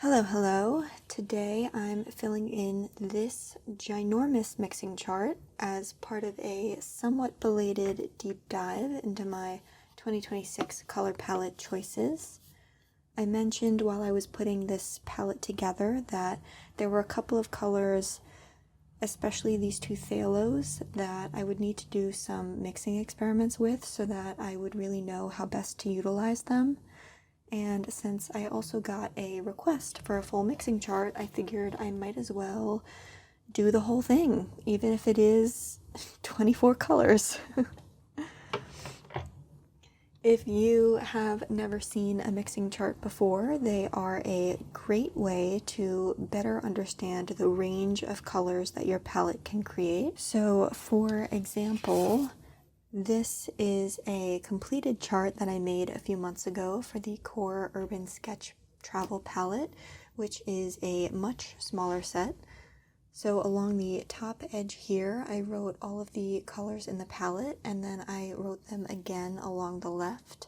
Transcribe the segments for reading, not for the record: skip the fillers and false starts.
Hello, hello. Today I'm filling in this ginormous mixing chart as part of a somewhat belated deep dive into my 2026 color palette choices. I mentioned while I was putting this palette together that there were a couple of colors, especially these two phthalos, that I would need to do some mixing experiments with so that I would really know how best to utilize them. And since I also got a request for a full mixing chart, I figured I might as well do the whole thing, even if it is 24 colors. If you have never seen a mixing chart before, they are a great way to better understand the range of colors that your palette can create. So, for example, this is a completed chart that I made a few months ago for the Core Urban Sketch Travel Palette, which is a much smaller set. So along the top edge here, I wrote all of the colors in the palette, and then I wrote them again along the left.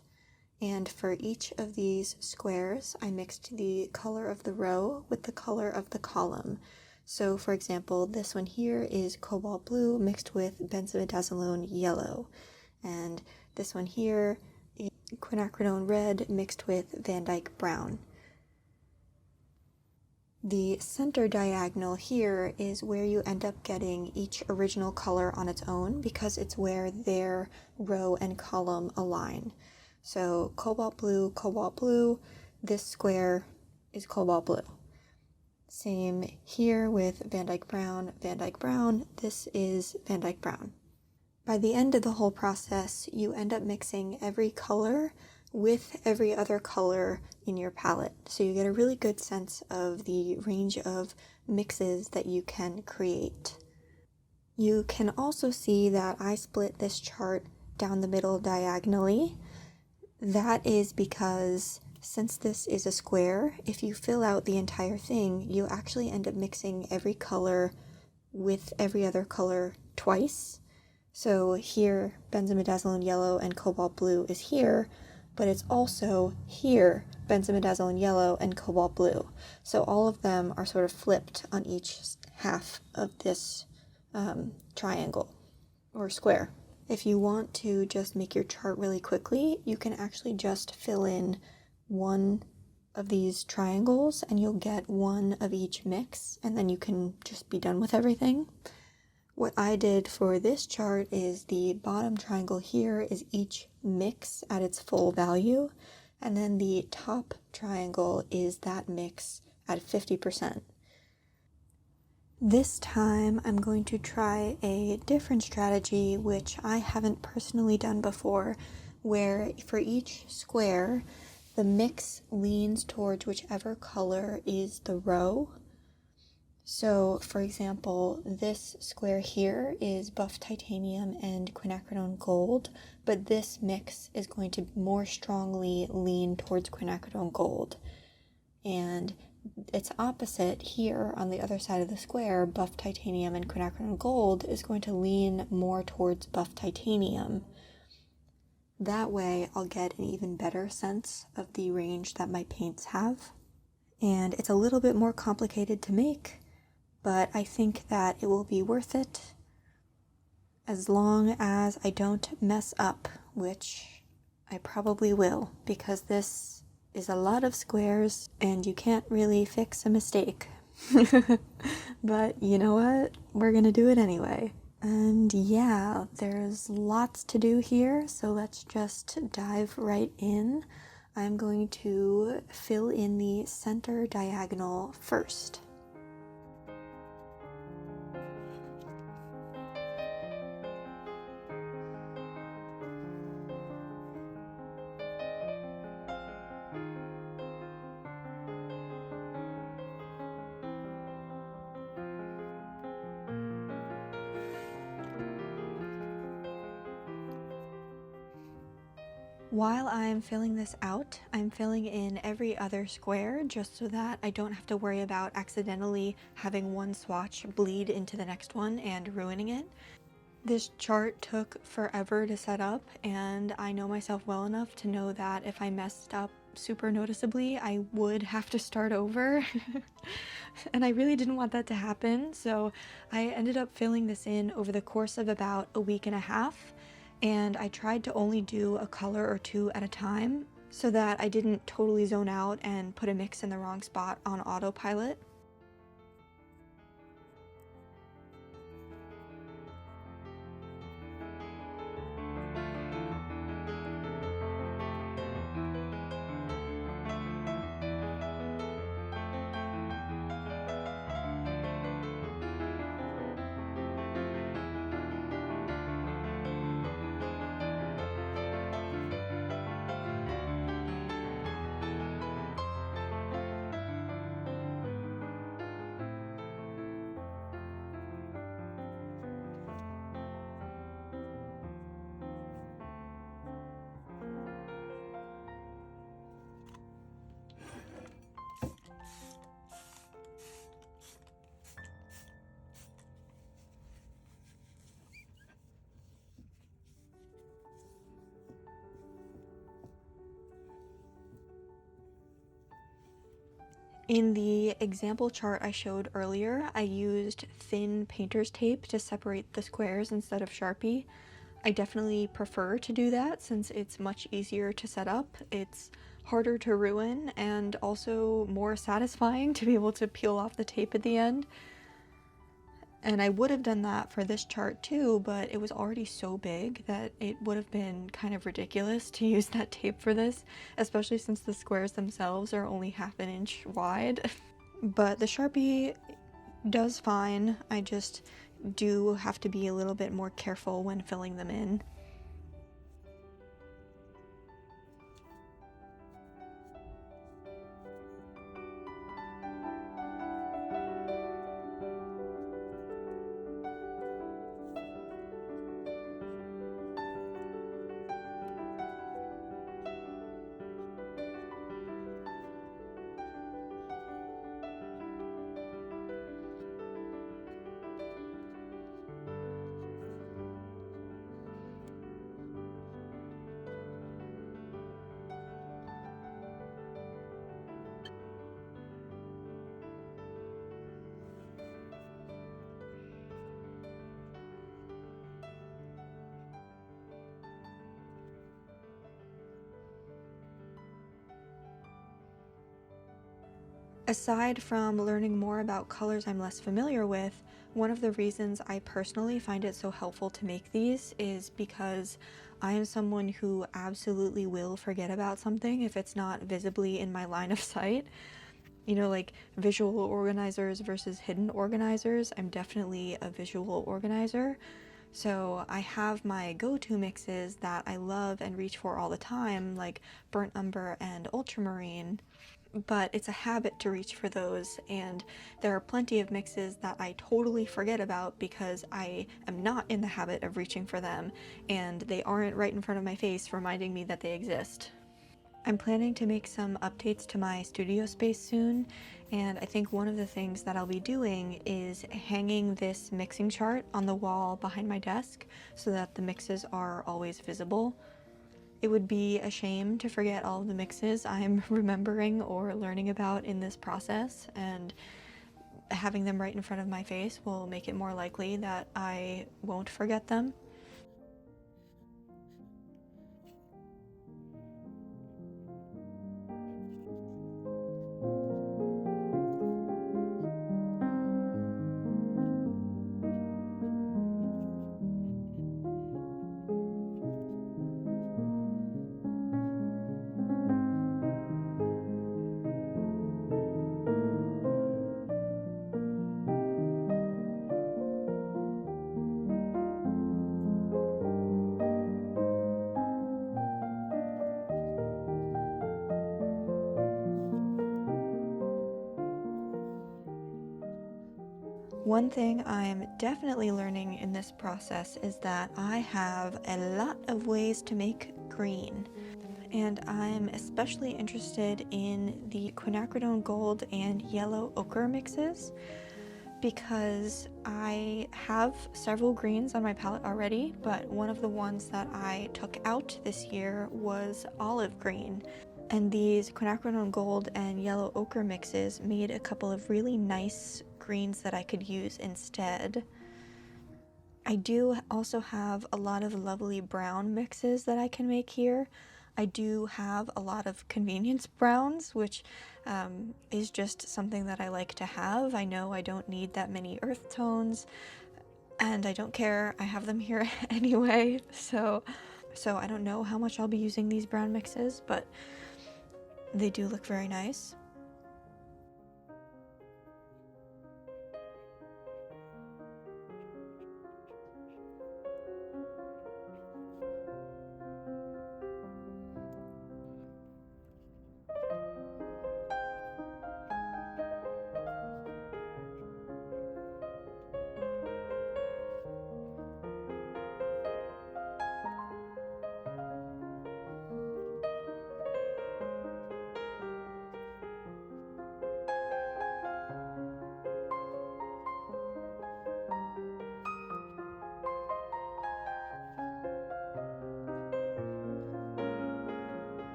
And for each of these squares, I mixed the color of the row with the color of the column. So for example, this one here is cobalt blue mixed with benzimidazolone yellow. And this one here is quinacridone red mixed with Van Dyke brown. The center diagonal here is where you end up getting each original color on its own because it's where their row and column align. So cobalt blue, this square is cobalt blue. Same here with Van Dyke brown, this is Van Dyke brown. By the end of the whole process, you end up mixing every color with every other color in your palette. So you get a really good sense of the range of mixes that you can create. You can also see that I split this chart down the middle diagonally. That is because since this is a square, if you fill out the entire thing, you actually end up mixing every color with every other color twice. So here, benzimidazolone yellow and cobalt blue is here, but it's also here, benzimidazolone yellow and cobalt blue. So all of them are sort of flipped on each half of this triangle or square. If you want to just make your chart really quickly, you can actually just fill in one of these triangles and you'll get one of each mix, and then you can just be done with everything. What I did for this chart is the bottom triangle here is each mix at its full value, and then the top triangle is that mix at 50%. This time I'm going to try a different strategy which I haven't personally done before, where for each square the mix leans towards whichever color is the row. So, for example, this square here is buff titanium and quinacridone gold, but this mix is going to more strongly lean towards quinacridone gold. And its opposite here on the other side of the square, buff titanium and quinacridone gold, is going to lean more towards buff titanium. That way I'll get an even better sense of the range that my paints have. And it's a little bit more complicated to make, but I think that it will be worth it as long as I don't mess up, which I probably will, because this is a lot of squares and you can't really fix a mistake. But you know what? We're gonna do it anyway. And yeah, there's lots to do here, so let's just dive right in. I'm going to fill in the center diagonal first. While I'm filling this out, I'm filling in every other square just so that I don't have to worry about accidentally having one swatch bleed into the next one and ruining it. This chart took forever to set up, and I know myself well enough to know that if I messed up super noticeably, I would have to start over. And I really didn't want that to happen, so I ended up filling this in over the course of about a week and a half, and I tried to only do a color or two at a time so that I didn't totally zone out and put a mix in the wrong spot on autopilot. In the example chart I showed earlier, I used thin painter's tape to separate the squares instead of Sharpie. I definitely prefer to do that since it's much easier to set up, it's harder to ruin, and also more satisfying to be able to peel off the tape at the end. And I would have done that for this chart too, but it was already so big that it would have been kind of ridiculous to use that tape for this, especially since the squares themselves are only half an inch wide. But the Sharpie does fine, I just do have to be a little bit more careful when filling them in. Aside from learning more about colors I'm less familiar with, one of the reasons I personally find it so helpful to make these is because I am someone who absolutely will forget about something if it's not visibly in my line of sight. You know, like visual organizers versus hidden organizers, I'm definitely a visual organizer. So I have my go-to mixes that I love and reach for all the time, like burnt umber and ultramarine, but it's a habit to reach for those, and there are plenty of mixes that I totally forget about because I am not in the habit of reaching for them, and they aren't right in front of my face reminding me that they exist. I'm planning to make some updates to my studio space soon, and I think one of the things that I'll be doing is hanging this mixing chart on the wall behind my desk so that the mixes are always visible. It would be a shame to forget all of the mixes I'm remembering or learning about in this process, and having them right in front of my face will make it more likely that I won't forget them. One thing I'm definitely learning in this process is that I have a lot of ways to make green. And I'm especially interested in the quinacridone gold and yellow ochre mixes because I have several greens on my palette already, but one of the ones that I took out this year was olive green. And these quinacridone gold and yellow ochre mixes made a couple of really nice greens that I could use instead. I do also have a lot of lovely brown mixes that I can make here. I do have a lot of convenience browns, which is just something that I like to have. I know I don't need that many earth tones, and I don't care. I have them here anyway, so I don't know how much I'll be using these brown mixes, but they do look very nice.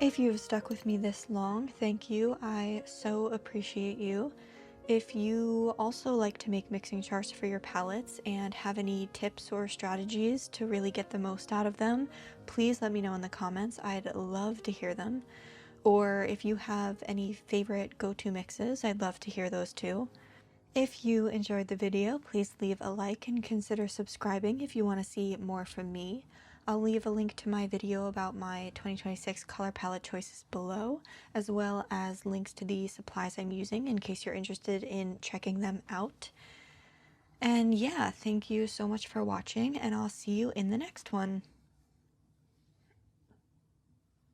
If you've stuck with me this long, thank you. I so appreciate you. If you also like to make mixing charts for your palettes and have any tips or strategies to really get the most out of them, please let me know in the comments. I'd love to hear them. Or if you have any favorite go-to mixes, I'd love to hear those too. If you enjoyed the video, please leave a like and consider subscribing if you want to see more from me. I'll leave a link to my video about my 2026 color palette choices below, as well as links to the supplies I'm using in case you're interested in checking them out. And yeah, thank you so much for watching, and I'll see you in the next one.